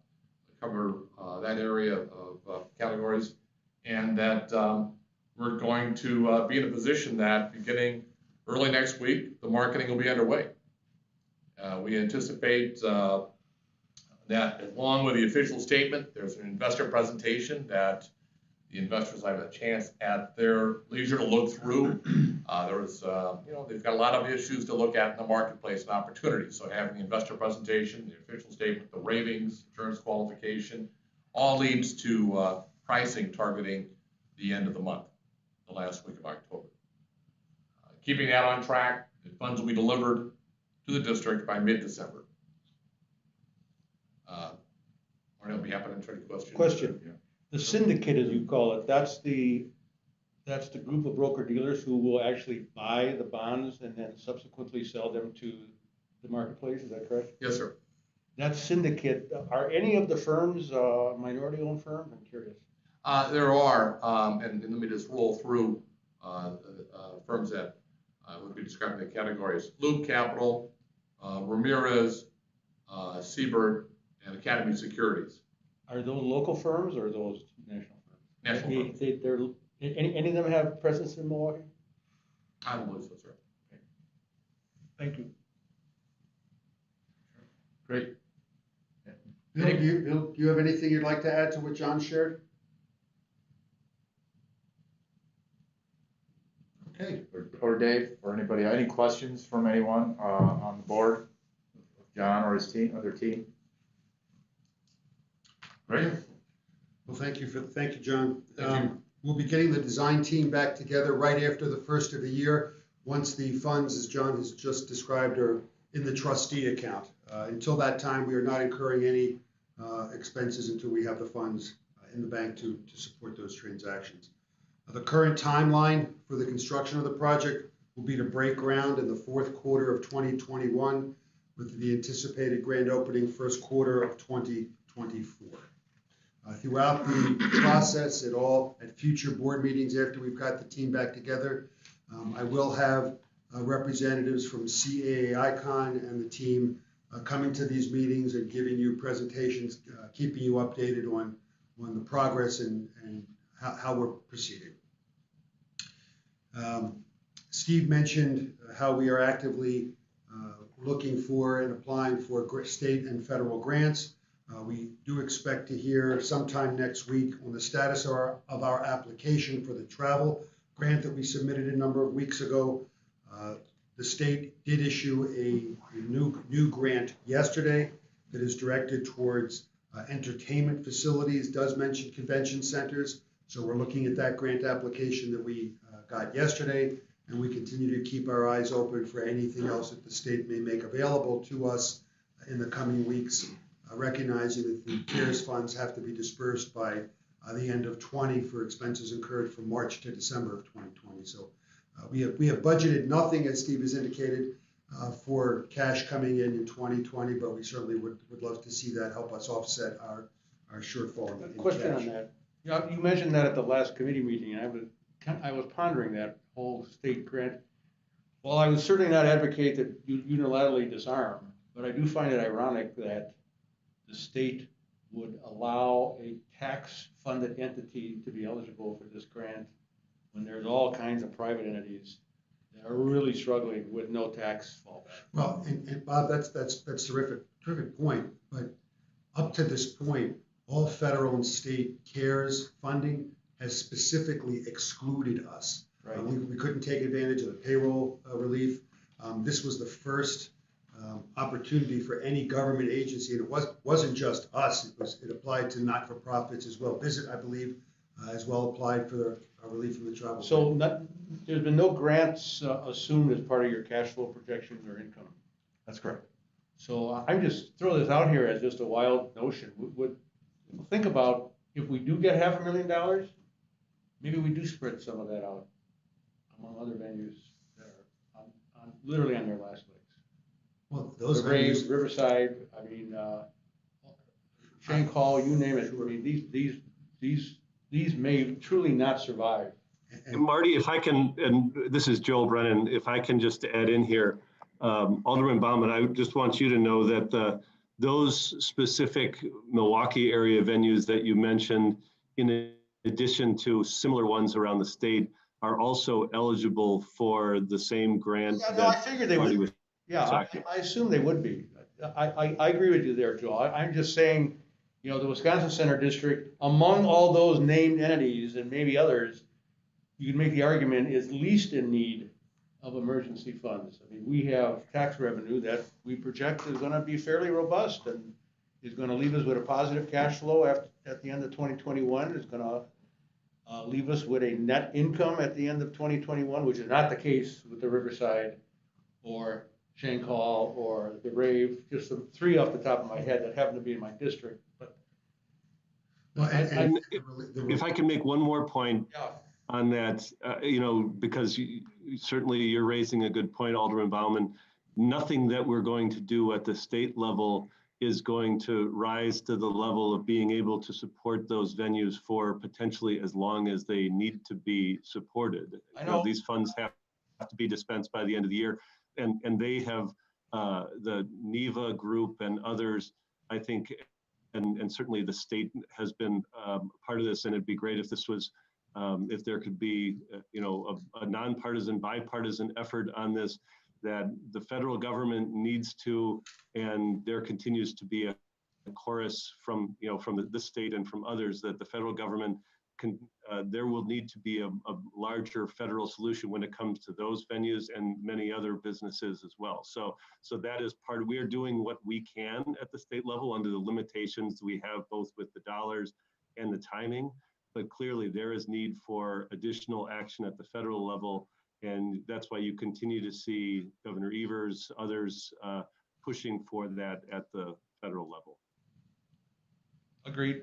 cover that area of categories, and that we're going to be in a position that beginning early next week, the marketing will be underway. We anticipate that along with the official statement, there's an investor presentation that the investors have a chance at their leisure to look through. They've got a lot of issues to look at in the marketplace and opportunities. So having the investor presentation, the official statement, the ratings, insurance qualification, all leads to pricing targeting the end of the month, the last week of October. Keeping that on track, the funds will be delivered to the district by mid-December. I'll be happy to answer any questions. Question. Yeah. The syndicate, as you call it, that's the group of broker dealers who will actually buy the bonds and then subsequently sell them to the marketplace. Is that correct? Yes, sir. That syndicate, are any of the firms minority-owned firms? I'm curious. There are, and let me just roll through firms that would be described in the categories: Loop Capital, Ramirez, Siebert, and Academy Securities. Are those local firms or are those national firms? National firms. Any of them have presence in Milwaukee? I don't believe so, sir. Thank you. Great. Bill, do you have anything you'd like to add to what John shared? Okay. Or Dave, or anybody, any questions from anyone on the board? John or his team, other team? Great. Well, thank you, John. Thank you. We'll be getting the design team back together right after the first of the year, once the funds, as John has just described, are in the trustee account. Until that time, we are not incurring any expenses until we have the funds in the bank to support those transactions. The current timeline for the construction of the project will be to break ground in the 4th quarter of 2021, with the anticipated grand opening first quarter of 2024. Throughout the process at future board meetings after we've got the team back together, I will have representatives from CAAICon and the team coming to these meetings and giving you presentations, keeping you updated on the progress and how we're proceeding. Steve mentioned how we are actively looking for and applying for state and federal grants. We do expect to hear sometime next week on the status of our application for the travel grant that we submitted a number of weeks ago. The state did issue a new grant yesterday that is directed towards entertainment facilities, does mention convention centers. So we're looking at that grant application that we got yesterday, and we continue to keep our eyes open for anything else that the state may make available to us in the coming weeks, recognizing that the CARES funds have to be dispersed by the end of 20 for expenses incurred from March to December of 2020. So we have budgeted nothing, as Steve has indicated, for cash coming in 2020, but we certainly would love to see that help us offset our shortfall in Question cash. on that. You mentioned that at the last committee meeting, and I was pondering that whole state grant. Well, I would certainly not advocate that you unilaterally disarm, but I do find it ironic that the state would allow a tax-funded entity to be eligible for this grant when there's all kinds of private entities that are really struggling with no tax fallback. Well, and Bob, that's terrific point. But up to this point, all federal and state CARES funding has specifically excluded us. Right. We couldn't take advantage of the payroll relief. This was the first opportunity for any government agency, and it wasn't just us. It applied to not-for-profits as well. Visit, I believe, as well applied for the relief from the travel. So there's been no grants assumed as part of your cash flow projections or income. That's correct. So I'm just throw this out here as just a wild notion. Think about if we do get $500,000, maybe we do spread some of that out among other venues that are literally on their last legs. Well, those venues, Riverside, I mean, Shank Hall, you name it. I mean, these may truly not survive. And Marty, if I can, and this is Joel Brennan, if I can just add in here, Alderman Baumann, I just want you to know that those specific Milwaukee area venues that you mentioned, in addition to similar ones around the state, are also eligible for the same grant. Yeah, no, I figured they would. Yeah, I assume they would be. I agree with you there, Joel. I'm just saying, you know, the Wisconsin Center District, among all those named entities and maybe others, you can make the argument is least in need of emergency funds. I mean, we have tax revenue that we project is going to be fairly robust and is going to leave us with a positive cash flow at the end of 2021. It's going to leave us with a net income at the end of 2021, which is not the case with the Riverside or Shank Hall or the Rave, just the three off the top of my head that happen to be in my district. But if I can make one more point on that, you know, because certainly you're raising a good point, Alderman Baumann. Nothing that we're going to do at the state level is going to rise to the level of being able to support those venues for potentially as long as they need to be supported. I know. These funds have to be dispensed by the end of the year. And they have the NEVA group and others, I think, and certainly the state has been part of this, and it'd be great if this was, if there could be, you know, a nonpartisan, bipartisan effort on this, that the federal government needs to, and there continues to be a chorus from, you know, from the state and from others, that the federal government can, there will need to be a larger federal solution when it comes to those venues and many other businesses as well. So that is part of, we are doing what we can at the state level under the limitations we have, both with the dollars and the timing, but clearly there is need for additional action at the federal level. And that's why you continue to see Governor Evers, others pushing for that at the federal level. Agreed.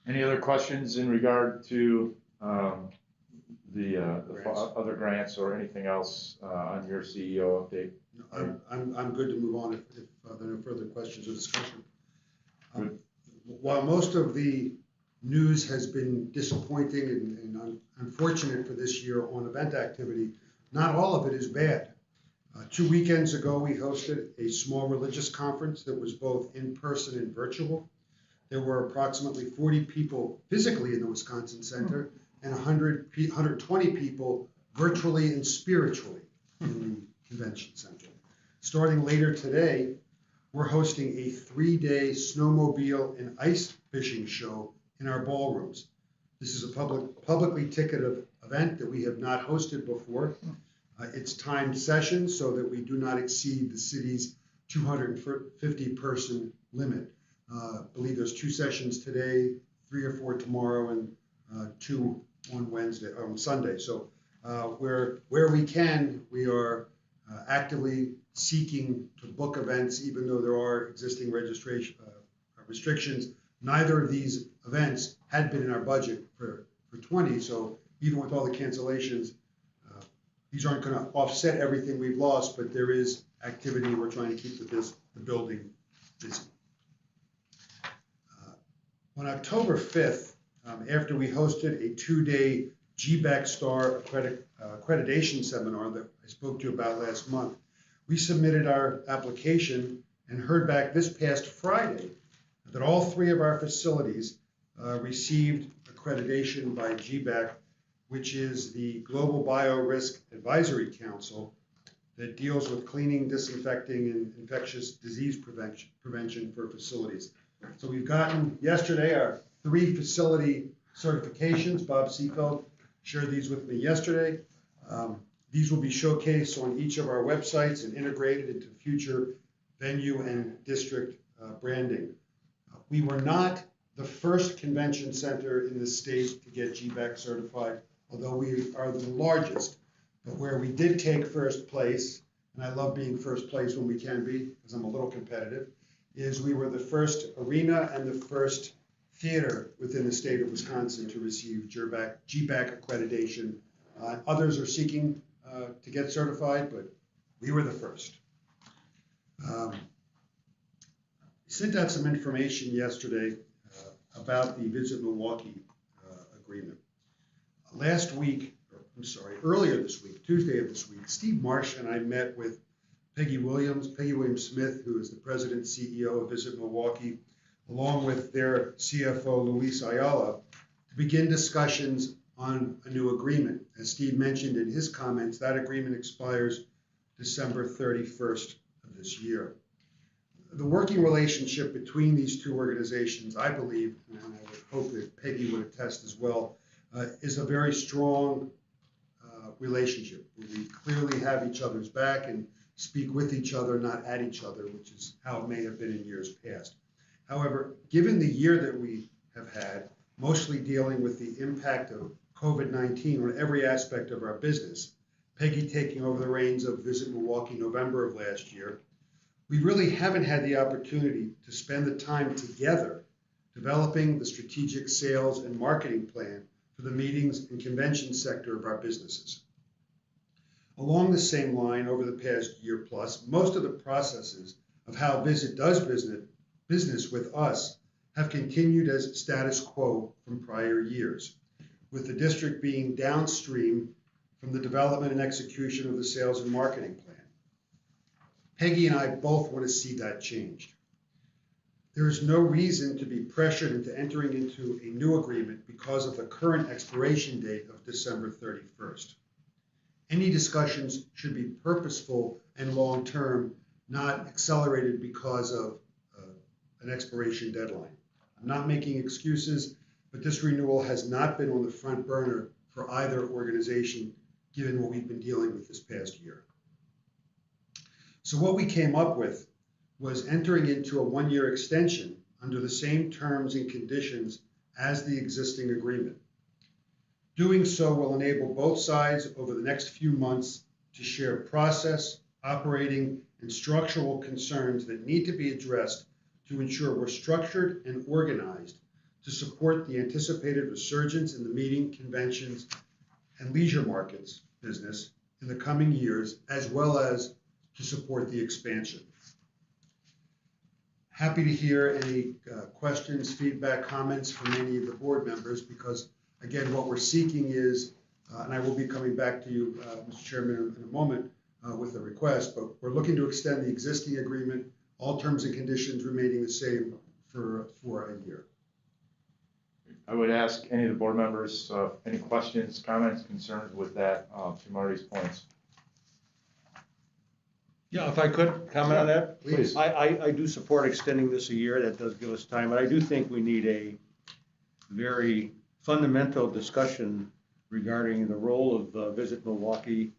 Any other questions in regard to the other grants or anything else on your CEO update? I'm good to move on if there are no further questions or discussion. While most of the news has been disappointing and unfortunate for this year on event activity, not all of it is bad. 2 weekends ago, we hosted a small religious conference that was both in person and virtual. There were approximately 40 people physically in the Wisconsin Center and 120 people virtually and spiritually in the convention center. Starting later today, we're hosting a 3-day snowmobile and ice fishing show in our ballrooms. This is a publicly ticketed event that we have not hosted before. It's timed sessions so that we do not exceed the city's 250-person limit. I believe there's 2 sessions today, 3 or 4 tomorrow, and 2 on Sunday. So where we can, we are actively seeking to book events, even though there are existing registration restrictions. Neither of these events had been in our budget for 20, so even with all the cancellations, these aren't going to offset everything we've lost, but there is activity. We're trying to keep the building busy. On October 5th, after we hosted a 2-day GBAC Star accreditation seminar that I spoke to you about last month, we submitted our application and heard back this past Friday that all 3 of our facilities received accreditation by GBAC, which is the Global Biorisk Advisory Council that deals with cleaning, disinfecting, and infectious disease prevention for facilities. So we've gotten yesterday our 3 facility certifications. Bob Seefeld shared these with me yesterday. These will be showcased on each of our websites and integrated into future venue and district branding. We were not the first convention center in the state to get GBAC certified, although we are the largest. But where we did take first place, and I love being first place when we can be, because I'm a little competitive, is we were the first arena and the first theater within the state of Wisconsin to receive GBAC accreditation. Others are seeking to get certified, but we were the first. Sent out some information yesterday about the Visit Milwaukee agreement. Earlier this week, Tuesday of this week, Steve Marsh and I met with Peggy Williams Smith, who is the president and CEO of Visit Milwaukee, along with their CFO, Luis Ayala, to begin discussions on a new agreement. As Steve mentioned in his comments, that agreement expires December 31st of this year. The working relationship between these 2 organizations, I believe, and I would hope that Peggy would attest as well, is a very strong relationship where we clearly have each other's back and speak with each other, not at each other, which is how it may have been in years past. However, given the year that we have had, mostly dealing with the impact of COVID-19 on every aspect of our business, Peggy taking over the reins of Visit Milwaukee November of last year, we really haven't had the opportunity to spend the time together developing the strategic sales and marketing plan for the meetings and convention sector of our businesses. Along the same line, over the past year plus, most of the processes of how Visit does business with us have continued as status quo from prior years, with the district being downstream from the development and execution of the sales and marketing plan. Peggy and I both want to see that changed. There is no reason to be pressured into entering into a new agreement because of the current expiration date of December 31st. Any discussions should be purposeful and long-term, not accelerated because of an expiration deadline. I'm not making excuses, but this renewal has not been on the front burner for either organization, given what we've been dealing with this past year. So what we came up with was entering into a 1-year extension under the same terms and conditions as the existing agreement. Doing so will enable both sides over the next few months to share process, operating, and structural concerns that need to be addressed to ensure we're structured and organized to support the anticipated resurgence in the meeting, conventions, and leisure markets business in the coming years, as well as to support the expansion. Happy to hear any questions, feedback, comments from any of the board members, because again, what we're seeking is, and I will be coming back to you, Mr. Chairman, in a moment with a request, but we're looking to extend the existing agreement, all terms and conditions remaining the same for a year. I would ask any of the board members, any questions, comments, concerns with that, to Marty's points. Yeah, if I could comment on that? Please. I do support extending this a year. That does give us time, but I do think we need a very fundamental discussion regarding the role of Visit Milwaukee,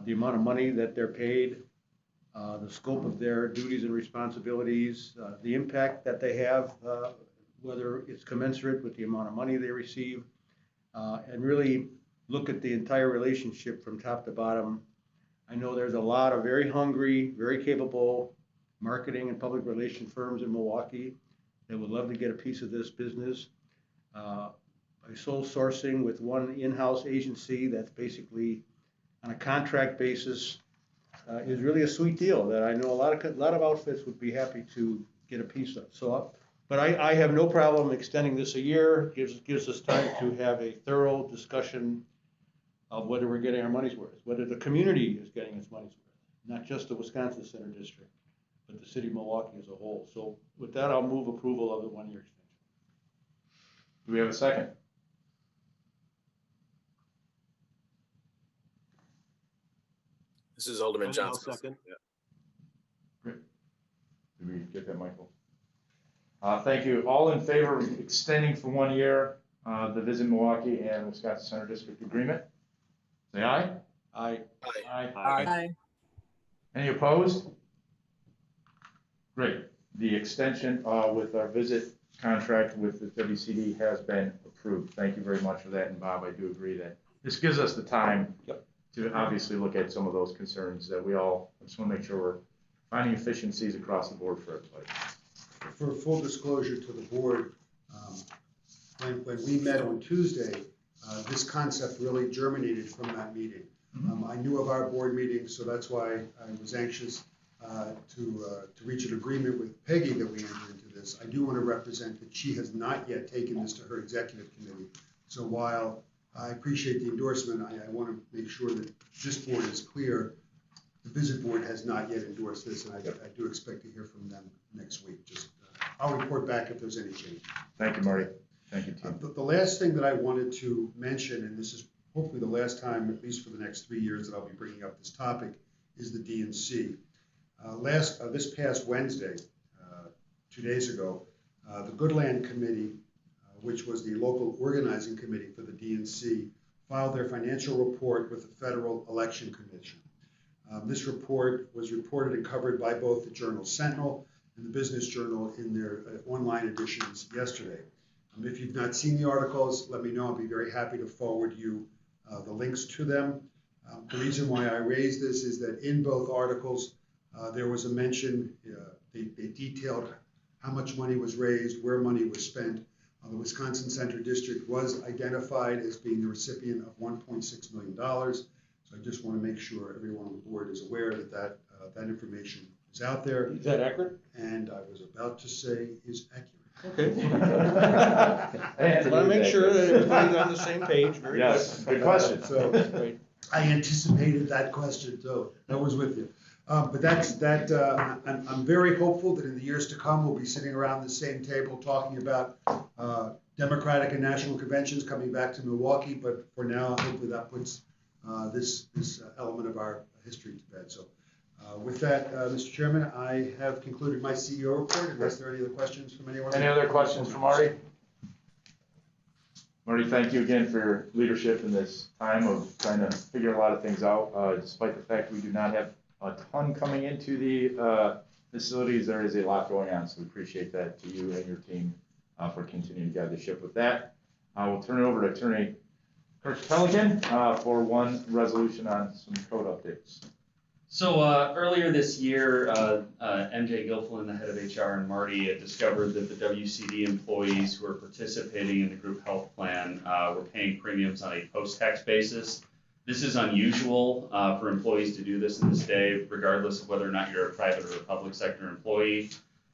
the amount of money that they're paid, the scope of their duties and responsibilities, the impact that they have, whether it's commensurate with the amount of money they receive, and really look at the entire relationship from top to bottom. I know there's a lot of very hungry, very capable marketing and public relation firms in Milwaukee that would love to get a piece of this business. By sole sourcing with one in-house agency that's basically on a contract basis is really a sweet deal that I know a lot of outfits would be happy to get a piece of. So, but I have no problem extending this a year. Gives us time to have a thorough discussion of whether we're getting our money's worth, whether the community is getting its money's worth, not just the Wisconsin Center District, but the city of Milwaukee as a whole. So with that, I'll move approval of the one-year extension. Do we have a second? This is Alderman I'll Johnson. second. Yeah. Did we get that, Michael? Thank you. All in favor of extending for 1 year the Visit Milwaukee and Wisconsin Center District Agreement? Say aye. Aye. Aye. Aye. Any opposed? Great. The extension with our visit contract with the WCD has been approved. Thank you very much for that. And Bob, I do agree that this gives us the time to obviously look at some of those concerns that we all just want to make sure we're finding efficiencies across the board for everybody. For full disclosure to the board, when we met on Tuesday, this concept really germinated from that meeting. I knew of our board meeting, so that's why I was anxious to reach an agreement with Peggy that we enter into this. I do want to represent that she has not yet taken this to her executive committee. So while I appreciate the endorsement, I want to make sure that this board is clear. The Visit Board has not yet endorsed this, and I do expect to hear from them next week. Just I'll report back if there's any change. Thank you, Marty. Thank you, Tim. The last thing that I wanted to mention, and this is hopefully the last time, at least for the next 3 years, that I'll be bringing up this topic, is the DNC. This past Wednesday, 2 days ago, the Goodland Committee, which was the local organizing committee for the DNC, filed their financial report with the Federal Election Commission. This report was reported and covered by both the Journal Sentinel and the Business Journal in their online editions yesterday. If you've not seen the articles, let me know. I'll be very happy to forward you the links to them. The reason why I raised this is that in both articles, there was a mention, they detailed how much money was raised, where money was spent. The Wisconsin Center District was identified as being the recipient of $1.6 million. So I just want to make sure everyone on the board is aware that that information is out there. Is that accurate? And I was about to say is accurate. Okay. I want to make sure that everybody's on the same page. Very yes, good question. So I anticipated that question, so I was with you. But I'm very hopeful that in the years to come, we'll be sitting around the same table talking about Democratic and national conventions coming back to Milwaukee. But for now, hopefully that puts this element of our history to bed. So with that, Mr. Chairman, I have concluded my CEO report. Unless there are any other questions from anyone? Any other questions for Marty? Marty, thank you again for your leadership in this time of trying to figure a lot of things out. Despite the fact we do not have a ton coming into the facilities, there is a lot going on. So we appreciate that to you and your team for continuing to guide the ship with that. I will turn it over to Attorney Kirk Pelican for one resolution on some code updates. So earlier this year, MJ Gilfillan, the head of HR, and Marty discovered that the WCD employees who are participating in the group health plan were paying premiums on a post-tax basis. This is unusual for employees to do this in this day, regardless of whether or not you're a private or a public sector employee.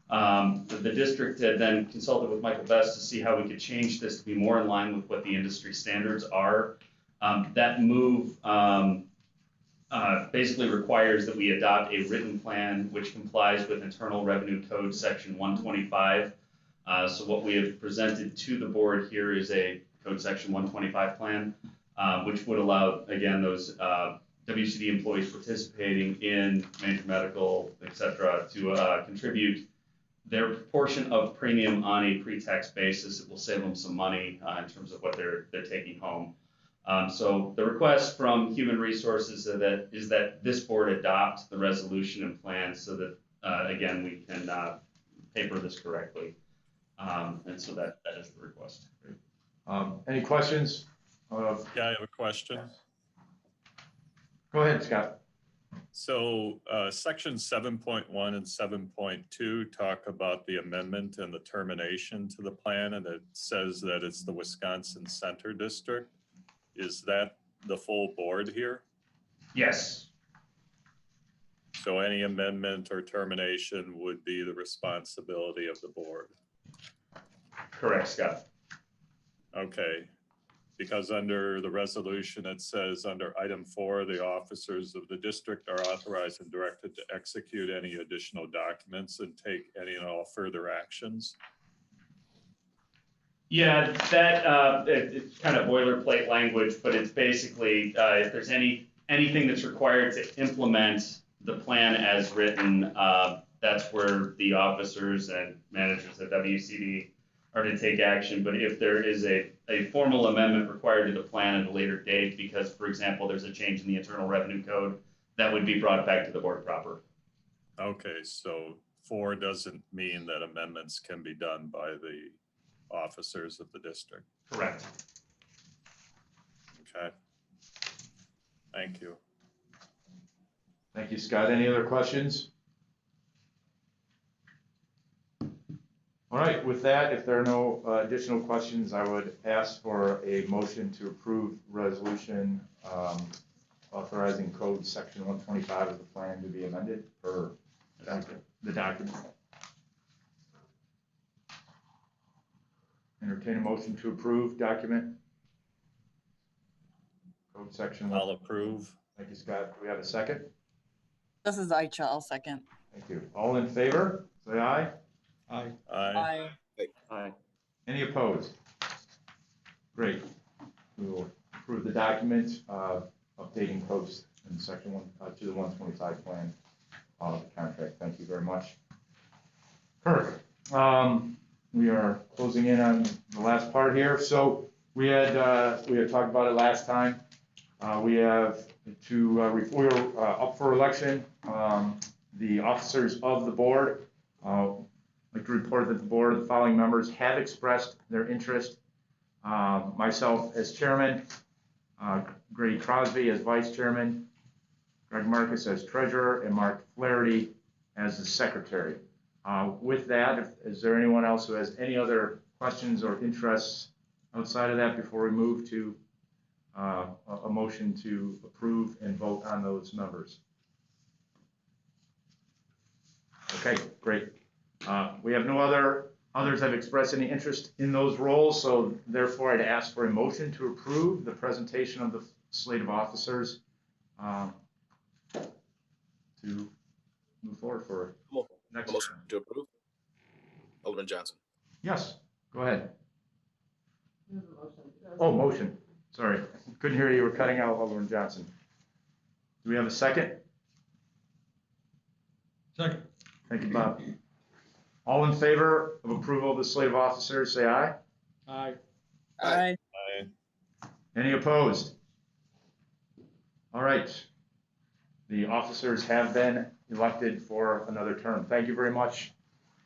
The district had then consulted with Michael Best to see how we could change this to be more in line with what the industry standards are. That move basically requires that we adopt a written plan which complies with Internal Revenue Code Section 125. So what we have presented to the board here is a Code Section 125 plan, which would allow, again, those WCD employees participating in major medical, et cetera, to contribute their portion of premium on a pre-tax basis. It will save them some money in terms of what they're taking home. So the request from Human Resources is that this board adopt the resolution and plan so that, again, we can paper this correctly. And so that is the request. Any questions? Yeah, I have a question. Go ahead, Scott. So section 7.1 and 7.2 talk about the amendment and the termination to the plan, and it says that it's the Wisconsin Center District. Is that the full board here? Yes. So any amendment or termination would be the responsibility of the board? Correct, Scott. Okay. Because under the resolution, it says under item 4, the officers of the district are authorized and directed to execute any additional documents and take any and all further actions. Yeah, that it's kind of boilerplate language, but it's basically if there's anything that's required to implement the plan as written, that's where the officers and managers at WCD are to take action. But if there is a formal amendment required to the plan at a later date, because, for example, there's a change in the Internal Revenue Code, that would be brought back to the board proper. Okay, so 4 doesn't mean that amendments can be done by the officers of the district. Correct. Okay. Thank you. Thank you, Scott. Any other questions? All right, with that, if there are no additional questions, I would ask for a motion to approve resolution authorizing code section 125 of the plan to be amended for the document. Entertain a motion to approve document. Code section. I'll approve. Thank you, Scott. Do we have a second? This is Aicha, I'll second. Thank you. All in favor, say aye. Aye. Aye. Aye. Any opposed? Great. We will approve the document updating codes in section 1 to the 125 plan of the contract. Thank you very much. Kirk, we are closing in on the last part here. So we had talked about it last time. We have to we were up for election. The officers of the board. I'd like to report that the board, the following members have expressed their interest. Myself as chairman, Grady Crosby as vice chairman, Greg Marcus as treasurer, and Mark Flaherty as the secretary. With that, is there anyone else who has any other questions or interests outside of that before we move to a motion to approve and vote on those members? Okay, great. We have no others have expressed any interest in those roles, so therefore I'd ask for a motion to approve the presentation of the slate of officers to move forward for next Motion term. to approve. Alderman Johnson. Yes, go ahead. Oh, motion. Sorry, couldn't hear you. We're cutting out Alderman Johnson. Do we have a second? Second. Thank you, Bob. All in favor of approval of the slate of officers, say aye. Aye. Aye. Aye. Any opposed? All right. The officers have been elected for another term. Thank you very much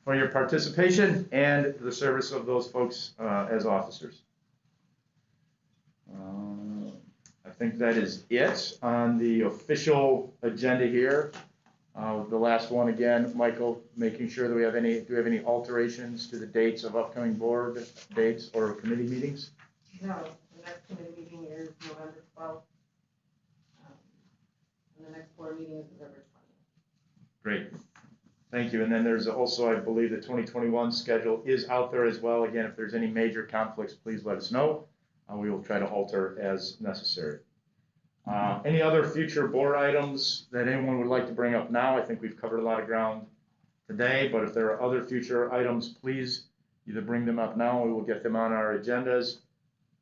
for your participation and the service of those folks as officers. I think that is it on the official agenda here. The last one again, Michael, making sure that do we have any alterations to the dates of upcoming board dates or committee meetings? No, the next committee meeting is November 12th. And then there's also, I believe, the 2021 schedule is out there as well. Again, if there's any major conflicts, please let us know. We will try to alter as necessary. Any other future board items that anyone would like to bring up now? I think we've covered a lot of ground today, but if there are other future items, please either bring them up now, we will get them on our agendas.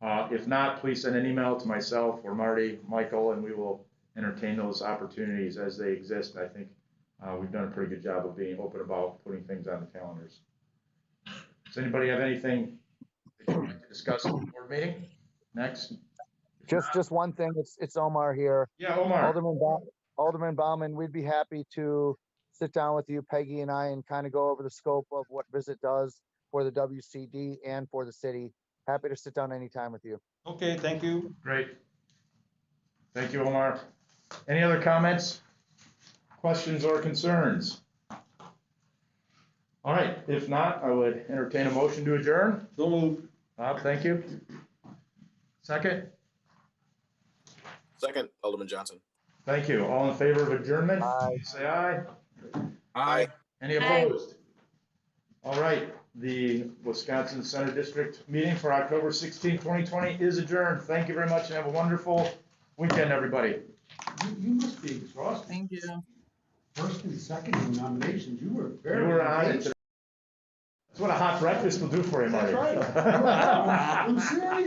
If not, please send an email to myself or Marty, Michael, and we will entertain those opportunities as they exist. I think we've done a pretty good job of being open about putting things on the calendars. Does anybody have anything that you'd like to discuss in the board meeting? Next. Just one thing, it's Omar here. Yeah, Omar. Alderman Bauman, we'd be happy to sit down with you, Peggy and I, and kind of go over the scope of what Visit does for the WCD and for the city. Happy to sit down anytime with you. Okay, thank you. Great. Thank you, Omar. Any other comments, questions, or concerns? All right, if not, I would entertain a motion to adjourn. So moved. Bob, thank you. Second? Second, Alderman Johnson. Thank you. All in favor of adjournment? Aye. Say aye. Aye. Any opposed? All right, the Wisconsin Center District meeting for October 16, 2020 is adjourned. Thank you very much and have a wonderful weekend, everybody. You must be exhausted. Thank you. First and second in nominations, you were You very. were on it engaged. today. That's what a hot breakfast will do for you, Marty. That's right. I'm serious.